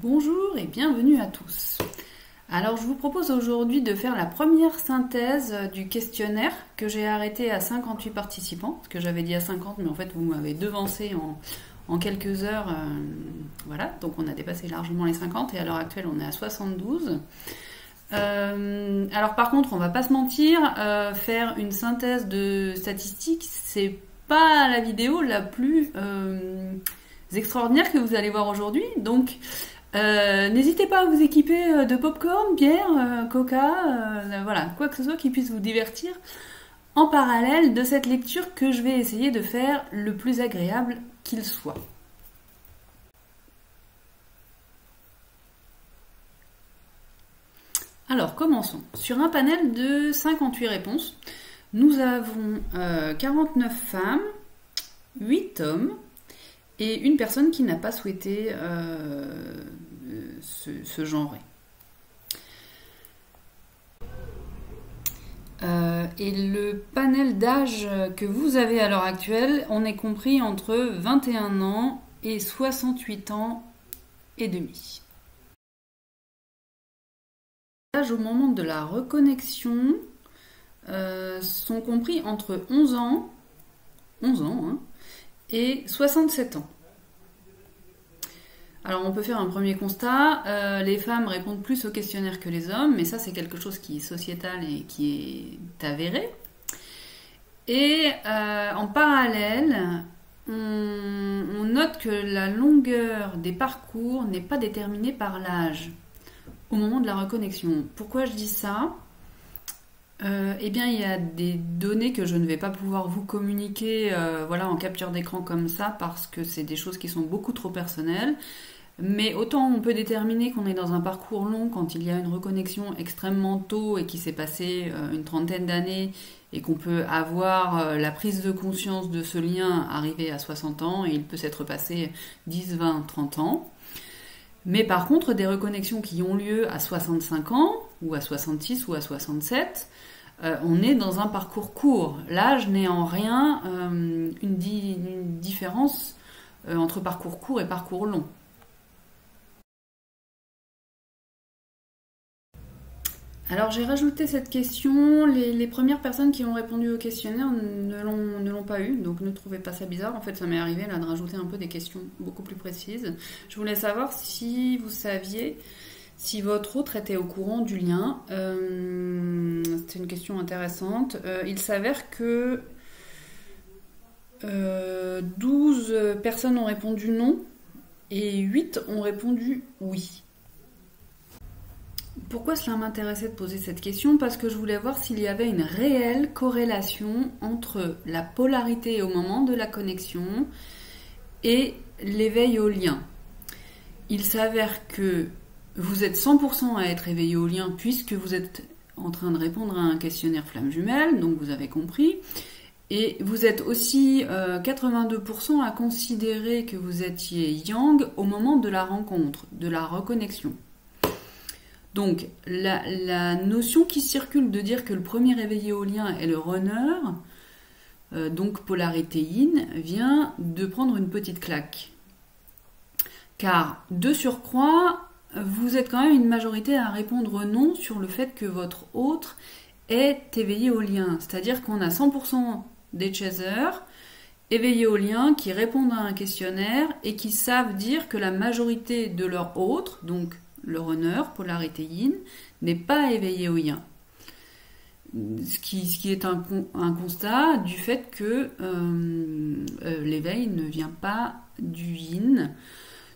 Bonjour et bienvenue à tous. Alors je vous propose aujourd'hui de faire la première synthèse du questionnaire que j'ai arrêté à 58 participants, parce que j'avais dit à 50 mais en fait vous m'avez devancé en quelques heures. Voilà, donc on a dépassé largement les 50 et à l'heure actuelle on est à 72. Alors par contre on va pas se mentir, faire une synthèse de statistiques c'est pas la vidéo la plus extraordinaire que vous allez voir aujourd'hui, donc n'hésitez pas à vous équiper de popcorn, bière, coca, voilà, quoi que ce soit qui puisse vous divertir en parallèle de cette lecture que je vais essayer de faire le plus agréable qu'il soit. Alors commençons. Sur un panel de 58 réponses, nous avons 49 femmes, 8 hommes et une personne qui n'a pas souhaité se genrer. Et le panel d'âge que vous avez à l'heure actuelle, on est compris entre 21 ans et 68 ans et demi. Les âges au moment de la reconnexion sont compris entre 11 ans et 67 ans. Alors on peut faire un premier constat, les femmes répondent plus au questionnaire que les hommes, mais ça c'est quelque chose qui est sociétal et qui est avéré. Et en parallèle, on note que la longueur des parcours n'est pas déterminée par l'âge au moment de la reconnexion. Pourquoi je dis ça ? Eh bien, il y a des données que je ne vais pas pouvoir vous communiquer voilà, en capture d'écran comme ça, parce que c'est des choses qui sont beaucoup trop personnelles. Mais autant on peut déterminer qu'on est dans un parcours long quand il y a une reconnexion extrêmement tôt et qui s'est passé une trentaine d'années et qu'on peut avoir la prise de conscience de ce lien arrivé à 60 ans et il peut s'être passé 10, 20, 30 ans. Mais par contre, des reconnexions qui ont lieu à 65 ans ou à 66 ou à 67, on est dans un parcours court. L'âge n'est en rien une différence entre parcours court et parcours long. Alors j'ai rajouté cette question, les premières personnes qui ont répondu au questionnaire ne l'ont pas eu, donc ne trouvez pas ça bizarre. En fait ça m'est arrivé là de rajouter un peu des questions beaucoup plus précises. Je voulais savoir si vous saviez si votre autre était au courant du lien. C'était une question intéressante. Il s'avère que 12 personnes ont répondu non et 8 ont répondu oui. Pourquoi cela m'intéressait de poser cette question ? Parce que je voulais voir s'il y avait une réelle corrélation entre la polarité au moment de la connexion et l'éveil au lien. Il s'avère que vous êtes 100% à être éveillé au lien puisque vous êtes en train de répondre à un questionnaire flamme jumelle, donc vous avez compris. Et vous êtes aussi 82% à considérer que vous étiez yang au moment de la rencontre, de la reconnexion. Donc, la notion qui circule de dire que le premier éveillé au lien est le runner, donc polarité yin, vient de prendre une petite claque. Car, de surcroît, vous êtes quand même une majorité à répondre non sur le fait que votre autre est éveillé au lien. C'est-à-dire qu'on a 100% des chasers éveillés au lien qui répondent à un questionnaire et qui savent dire que la majorité de leur autre, donc le runner, polarité yin, n'est pas éveillé au yin. Ce qui est un constat du fait que l'éveil ne vient pas du yin,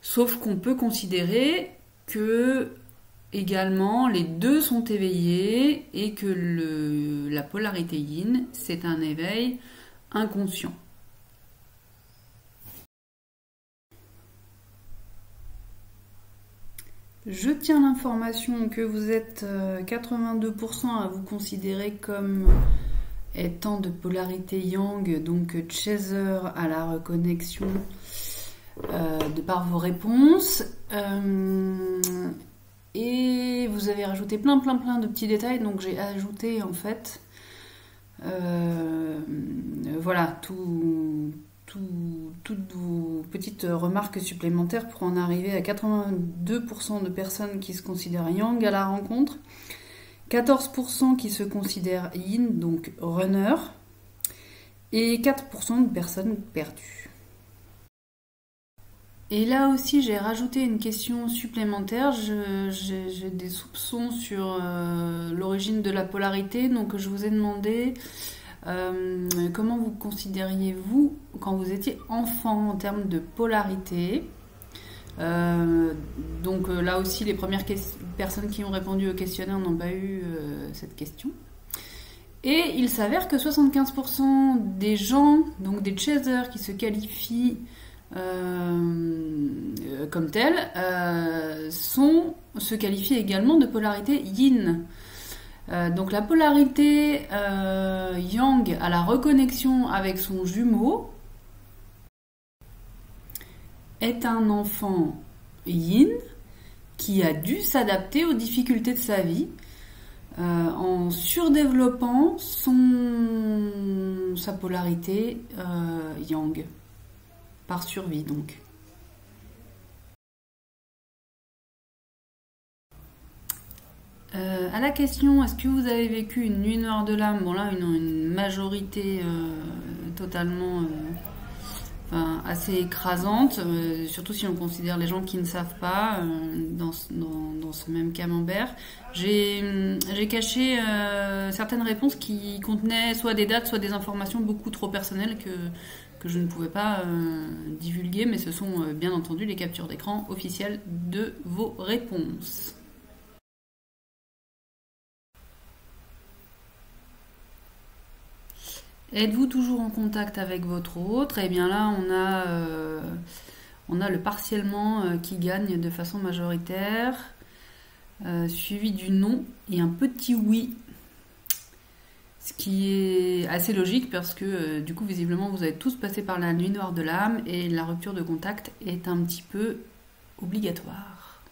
sauf qu'on peut considérer que également les deux sont éveillés et que la polarité yin, c'est un éveil inconscient. Je tiens l'information que vous êtes 82% à vous considérer comme étant de polarité yang, donc chaser à la reconnexion de par vos réponses. Et vous avez rajouté plein de petits détails, donc j'ai ajouté en fait voilà tout toutes vos petites remarques supplémentaires pour en arriver à 82% de personnes qui se considèrent yang à la rencontre, 14% qui se considèrent yin, donc runner, et 4% de personnes perdues. Et là aussi, j'ai rajouté une question supplémentaire. J'ai des soupçons sur l'origine de la polarité. Donc, je vous ai demandé comment vous considériez-vous quand vous étiez enfant en termes de polarité. Donc, là aussi, les premières personnes qui ont répondu au questionnaire n'ont pas eu cette question. Et il s'avère que 75% des gens, donc des chasers qui se qualifient comme tel, se qualifient également de polarité yin. Donc la polarité yang à la reconnexion avec son jumeau est un enfant yin qui a dû s'adapter aux difficultés de sa vie en surdéveloppant sa polarité yang. Par survie donc. À la question, est-ce que vous avez vécu une nuit noire de l'âme? Bon là, une majorité totalement assez écrasante, surtout si on considère les gens qui ne savent pas dans ce même camembert. J'ai caché certaines réponses qui contenaient soit des dates, soit des informations beaucoup trop personnelles que je ne pouvais pas divulguer, mais ce sont bien entendu les captures d'écran officielles de vos réponses. Êtes-vous toujours en contact avec votre autre? Eh bien là, on a le partiellement qui gagne de façon majoritaire, suivi du non et un petit oui. Ce qui est assez logique parce que du coup visiblement vous avez tous passé par la nuit noire de l'âme et la rupture de contact est un petit peu obligatoire.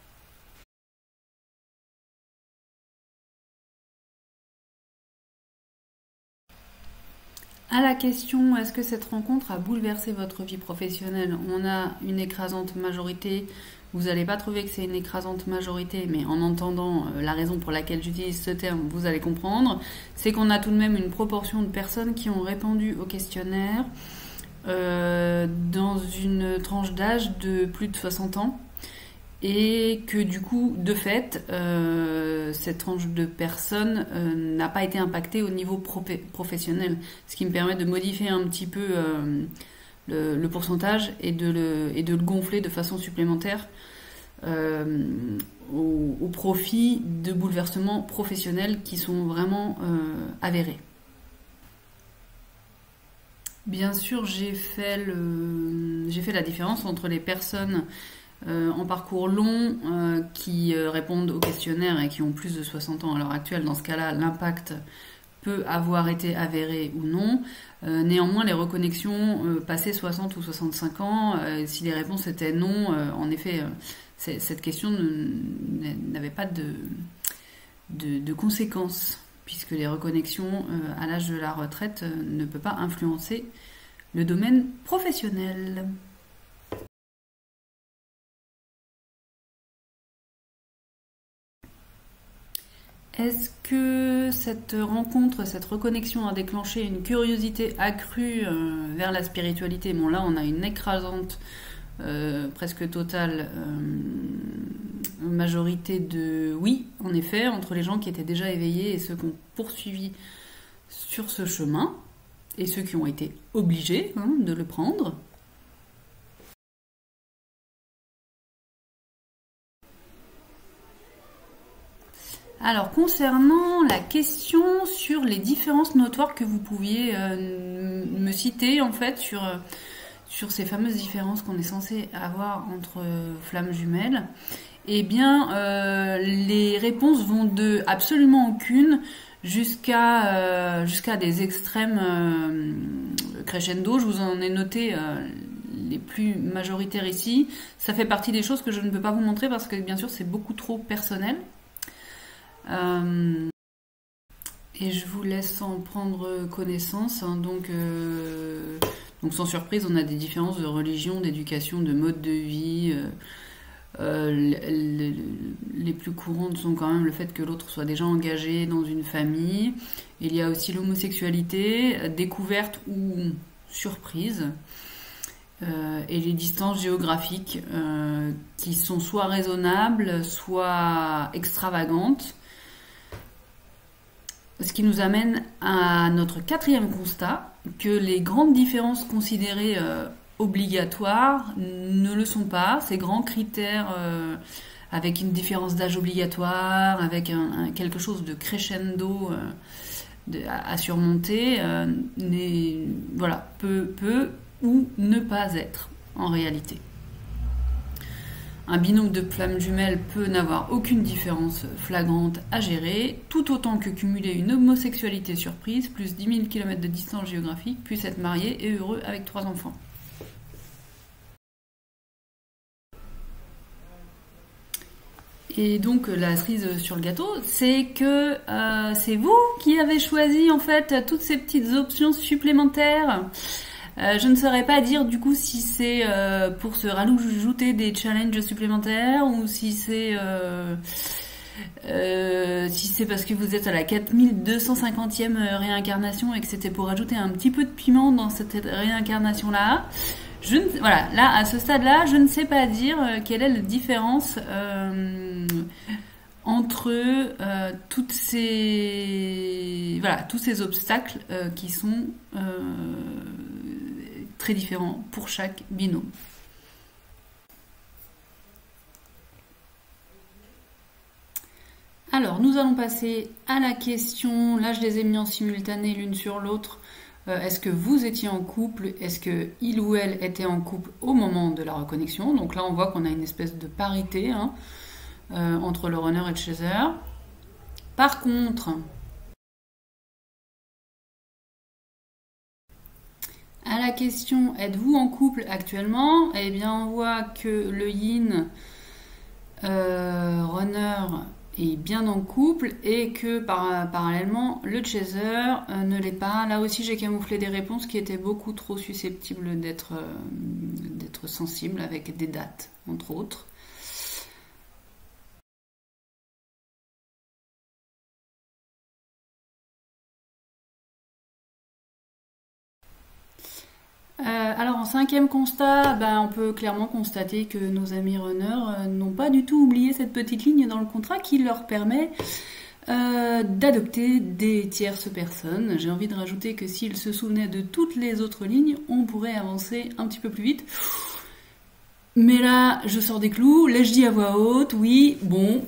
À la question est-ce que cette rencontre a bouleversé votre vie professionnelle, on a une écrasante majorité. Vous n'allez pas trouver que c'est une écrasante majorité, mais en entendant la raison pour laquelle j'utilise ce terme, vous allez comprendre. C'est qu'on a tout de même une proportion de personnes qui ont répondu au questionnaire dans une tranche d'âge de plus de 60 ans. Et que du coup, de fait, cette tranche de personnes n'a pas été impactée au niveau professionnel. Ce qui me permet de modifier un petit peu le pourcentage et de le gonfler de façon supplémentaire au profit de bouleversements professionnels qui sont vraiment avérés. Bien sûr, j'ai fait la différence entre les personnes en parcours long qui répondent au questionnaire et qui ont plus de 60 ans à l'heure actuelle. Dans ce cas-là, l'impact peut avoir été avéré ou non. Néanmoins, les reconnexions passées 60 ou 65 ans, si les réponses étaient non, en effet, cette question n'avait pas de conséquences, puisque les reconnexions à l'âge de la retraite ne peuvent pas influencer le domaine professionnel. Est-ce que cette rencontre, cette reconnexion a déclenché une curiosité accrue vers la spiritualité? Bon là on a une écrasante, presque totale majorité de oui, en effet, entre les gens qui étaient déjà éveillés et ceux qui ont poursuivi sur ce chemin, et ceux qui ont été obligés de le prendre. Alors, concernant la question sur les différences notoires que vous pouviez me citer, en fait, sur ces fameuses différences qu'on est censé avoir entre flammes jumelles, eh bien, les réponses vont de absolument aucune jusqu'à des extrêmes crescendo. Je vous en ai noté les plus majoritaires ici. Ça fait partie des choses que je ne peux pas vous montrer parce que, bien sûr, c'est beaucoup trop personnel. Et je vous laisse en prendre connaissance. Donc Donc sans surprise, on a des différences de religion, d'éducation, de mode de vie. Les plus courantes sont quand même le fait que l'autre soit déjà engagé dans une famille. Il y a aussi l'homosexualité, découverte ou surprise. Et les distances géographiques qui sont soit raisonnables, soit extravagantes. Ce qui nous amène à notre quatrième constat, que les grandes différences considérées obligatoires ne le sont pas. Ces grands critères avec une différence d'âge obligatoire, avec quelque chose de crescendo à surmonter, voilà, peut ou ne pas être en réalité. Un binôme de flammes jumelles peut n'avoir aucune différence flagrante à gérer, tout autant que cumuler une homosexualité surprise, plus 10 000 km de distance géographique, puisse être marié et heureux avec 3 enfants. Et donc la cerise sur le gâteau, c'est que c'est vous qui avez choisi en fait toutes ces petites options supplémentaires. Je ne saurais pas dire du coup si c'est pour se rajouter des challenges supplémentaires ou si c'est parce que vous êtes à la 4250e réincarnation et que c'était pour rajouter un petit peu de piment dans cette réincarnation-là. Voilà, là, à ce stade-là, je ne sais pas dire quelle est la différence entre tous ces obstacles qui sont très différents pour chaque binôme. Alors, nous allons passer à la question. Là, je les ai mis en simultané l'une sur l'autre. Est-ce que vous étiez en couple? Est-ce que il ou elle était en couple au moment de la reconnexion? Donc là, on voit qu'on a une espèce de parité entre le runner et le chaser. Par contre, à la question êtes-vous en couple actuellement? Eh bien, on voit que le yin runner est bien en couple et que parallèlement le chaser ne l'est pas. Là aussi j'ai camouflé des réponses qui étaient beaucoup trop susceptibles d'être sensibles avec des dates entre autres. Alors en cinquième constat, on peut clairement constater que nos amis runners n'ont pas du tout oublié cette petite ligne dans le contrat qui leur permet d'adopter des tierces personnes. J'ai envie de rajouter que s'ils se souvenaient de toutes les autres lignes, on pourrait avancer un petit peu plus vite. Mais là, je sors des clous, là je dis à voix haute, oui, bon,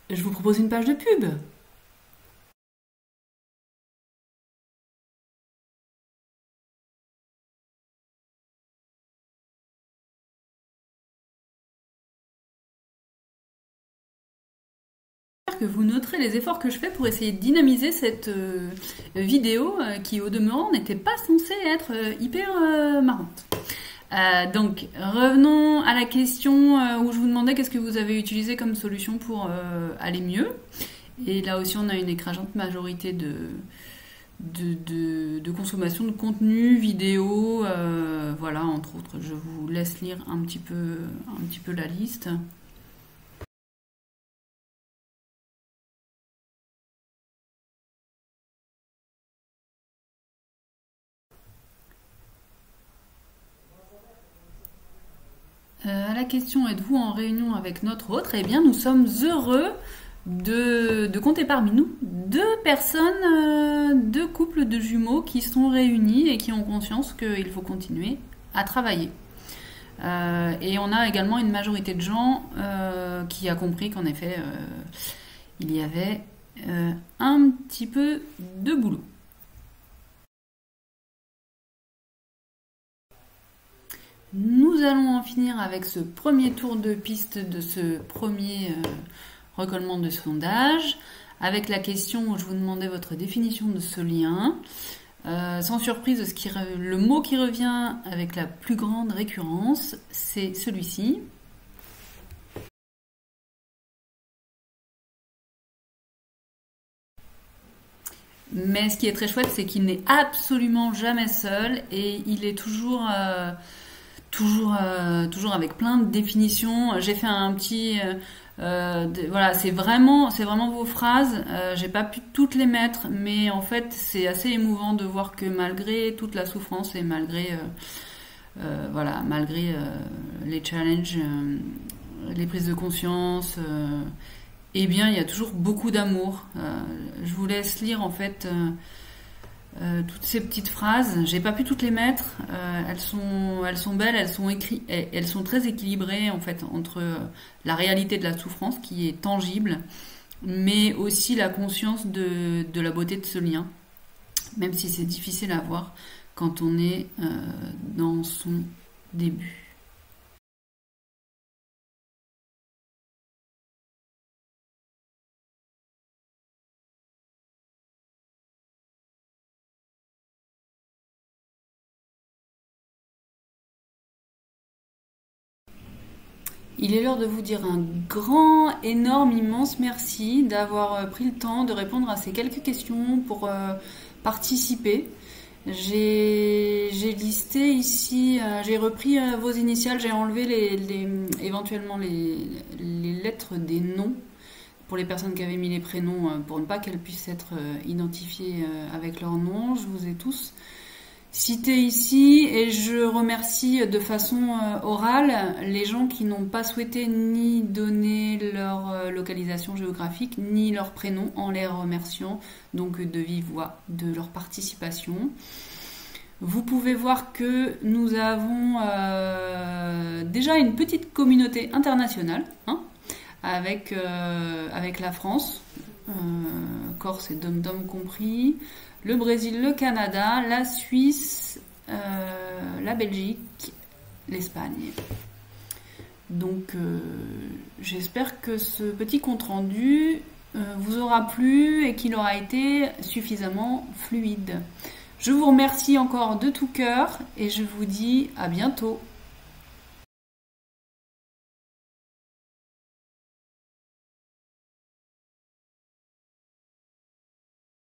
je vous propose une page de pub. Que vous noterez les efforts que je fais pour essayer de dynamiser cette vidéo qui au demeurant n'était pas censée être hyper marrante. Donc revenons à la question où je vous demandais qu'est-ce que vous avez utilisé comme solution pour aller mieux. Et là aussi on a une écrasante majorité de consommation de contenu vidéo, voilà, entre autres. Je vous laisse lire un petit peu la liste. À la question êtes-vous en réunion avec notre autre? Eh bien, nous sommes heureux de compter parmi nous 2 personnes, 2 couples de jumeaux qui sont réunis et qui ont conscience qu'il faut continuer à travailler. Et on a également une majorité de gens qui a compris qu'en effet, il y avait un petit peu de boulot. Nous allons en finir avec ce premier tour de piste de ce premier recollement de sondage, avec la question où je vous demandais votre définition de ce lien. Sans surprise, le mot qui revient avec la plus grande récurrence, c'est celui-ci. Mais ce qui est très chouette, c'est qu'il n'est absolument jamais seul et il est toujours avec plein de définitions. J'ai fait un petit, voilà, c'est vraiment vos phrases. J'ai pas pu toutes les mettre, mais en fait, c'est assez émouvant de voir que malgré toute la souffrance et malgré, voilà, malgré les challenges, les prises de conscience. Eh bien, il y a toujours beaucoup d'amour. Je vous laisse lire en fait toutes ces petites phrases. J'ai pas pu toutes les mettre. Elles sont belles, elles sont très équilibrées en fait entre la réalité de la souffrance qui est tangible, mais aussi la conscience de la beauté de ce lien, même si c'est difficile à voir quand on est dans son début. Il est l'heure de vous dire un grand, énorme, immense merci d'avoir pris le temps de répondre à ces quelques questions pour participer. J'ai listé ici, j'ai repris vos initiales, j'ai enlevé éventuellement les lettres des noms pour les personnes qui avaient mis les prénoms pour ne pas qu'elles puissent être identifiées avec leur nom. Je vous ai tous cités ici et je remercie de façon orale les gens qui n'ont pas souhaité ni donner leur localisation géographique ni leur prénom en les remerciant donc de vive voix de leur participation. Vous pouvez voir que nous avons déjà une petite communauté internationale avec la France, Corse et Dom-Dom compris, le Brésil, le Canada, la Suisse, la Belgique, l'Espagne. Donc j'espère que ce petit compte-rendu vous aura plu et qu'il aura été suffisamment fluide. Je vous remercie encore de tout cœur et je vous dis à bientôt.